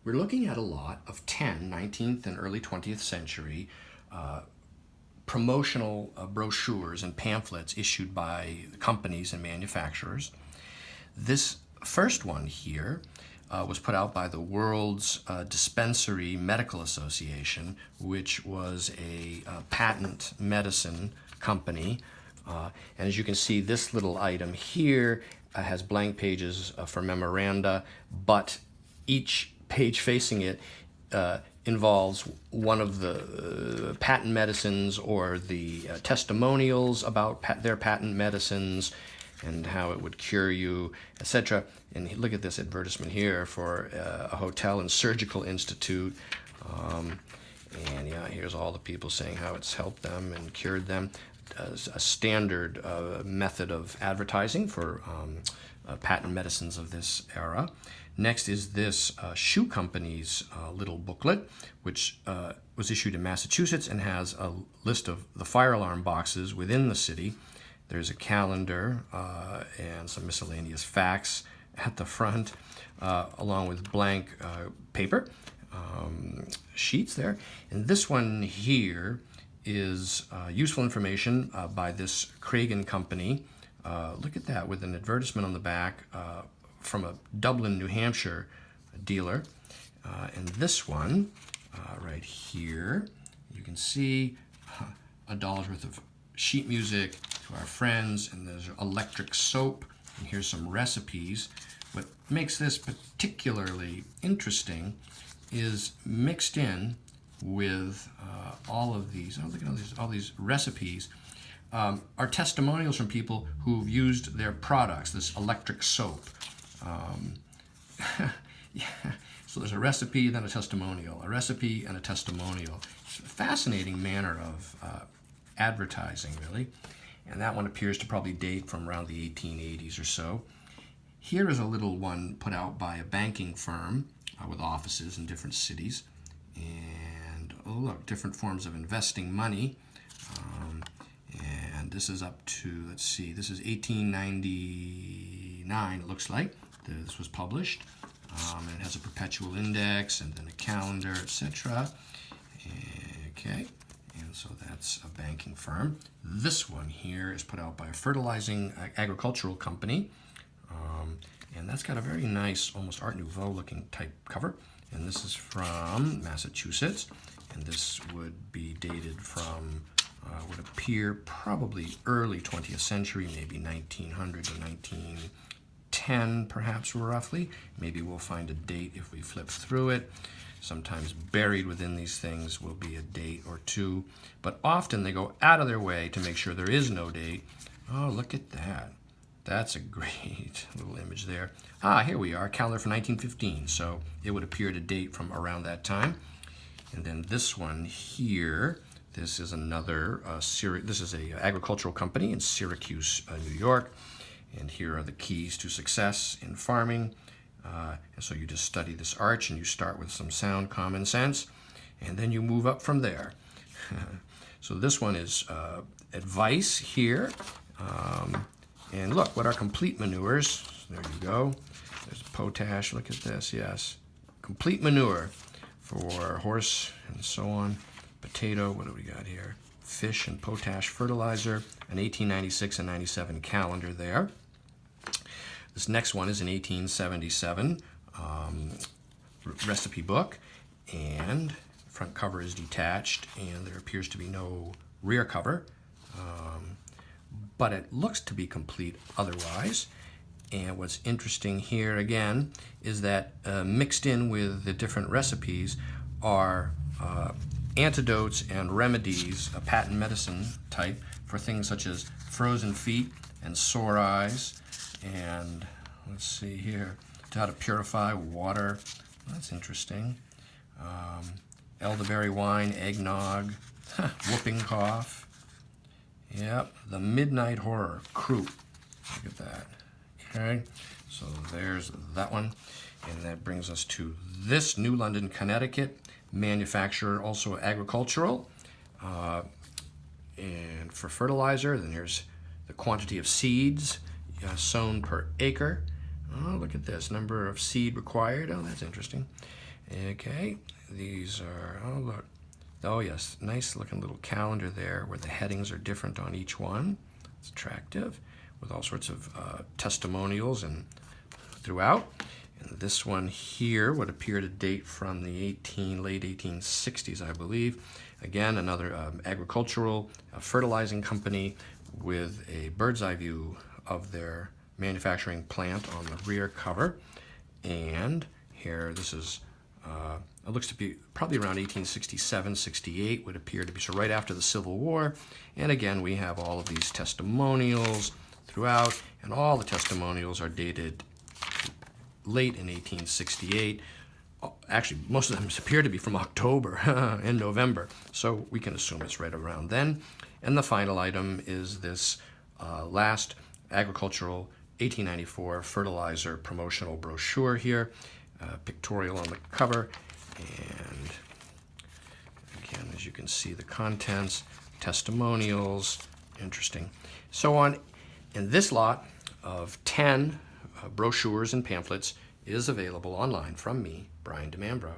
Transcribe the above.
We're looking at a lot of 10 19th and early 20th century promotional brochures and pamphlets issued by companies and manufacturers. This first one here was put out by the World's Dispensary Medical Association, which was a patent medicine company. And as you can see, this little item here has blank pages for memoranda, but each page facing it involves one of the patent medicines or the testimonials about their patent medicines and how it would cure you, etc. And look at this advertisement here for a hotel and surgical institute. And yeah, here's all the people saying how it's helped them and cured them. A standard method of advertising for patent medicines of this era. Next is this shoe company's little booklet, which was issued in Massachusetts and has a list of the fire alarm boxes within the city. There's a calendar and some miscellaneous facts at the front, along with blank paper sheets there. And this one here is useful information by this Cragin company. Look at that, with an advertisement on the back from a Dublin, New Hampshire dealer. And this one right here, you can see $1 worth of sheet music to our friends, and there's electric soap, and here's some recipes. What makes this particularly interesting is mixed in with all of these, oh, look at all these recipes, are testimonials from people who've used their products, this electric soap. Yeah. So there's a recipe, then a testimonial, a recipe and a testimonial. It's a fascinating manner of advertising, really. And that one appears to probably date from around the 1880s or so. Here is a little one put out by a banking firm with offices in different cities. And oh look, different forms of investing money. And this is up to, let's see, this is 1899, it looks like. This was published. And it has a perpetual index and then a calendar, etc. Okay, and so that's a banking firm. This one here is put out by a fertilizing agricultural company. And that's got a very nice, almost Art Nouveau looking type cover. And this is from Massachusetts. And this would be dated from, would appear probably early 20th century, maybe 1900 to 1910, perhaps roughly. Maybe we'll find a date if we flip through it. Sometimes buried within these things will be a date or two, but often they go out of their way to make sure there is no date. Oh, look at that. That's a great little image there. Ah, here we are, calendar for 1915. So it would appear to date from around that time. And then this one here, this is another, this is a agricultural company in Syracuse, New York. And here are the keys to success in farming. And so you just study this arch and you start with some sound common sense, and then you move up from there. So this one is advice here. And look, what are complete manures? There you go. There's potash, look at this, yes. Complete manure for horse and so on. Potato, what do we got here? Fish and potash fertilizer, an 1896 and 97 calendar there. This next one is an 1877 recipe book, and front cover is detached, and there appears to be no rear cover, but it looks to be complete otherwise. And what's interesting here again is that mixed in with the different recipes are antidotes and remedies, a patent medicine type, for things such as frozen feet and sore eyes. And let's see here, how to purify water. That's interesting. Elderberry wine, eggnog, whooping cough. Yep, the midnight horror, croup. Look at that. Okay, so there's that one. And that brings us to this New London, Connecticut manufacturer, also agricultural. And for fertilizer, then here's the quantity of seeds sown per acre. Oh, look at this, number of seed required. Oh, that's interesting. Okay, these are, oh look, oh yes, nice looking little calendar there where the headings are different on each one. It's attractive, with all sorts of testimonials and throughout. And this one here would appear to date from the late 1860s, I believe. Again, another agricultural fertilizing company with a bird's eye view of their manufacturing plant on the rear cover. And here, this is, it looks to be probably around 1867, 68 would appear to be, so right after the Civil War. And again, we have all of these testimonials throughout, and all the testimonials are dated late in 1868. Actually, most of them appear to be from October and November, so we can assume it's right around then. And the final item is this last agricultural 1894 fertilizer promotional brochure here, pictorial on the cover, and again, as you can see, the contents, testimonials, interesting. So on, in this lot of 10 brochures and pamphlets is available online from me, Brian DeMambro.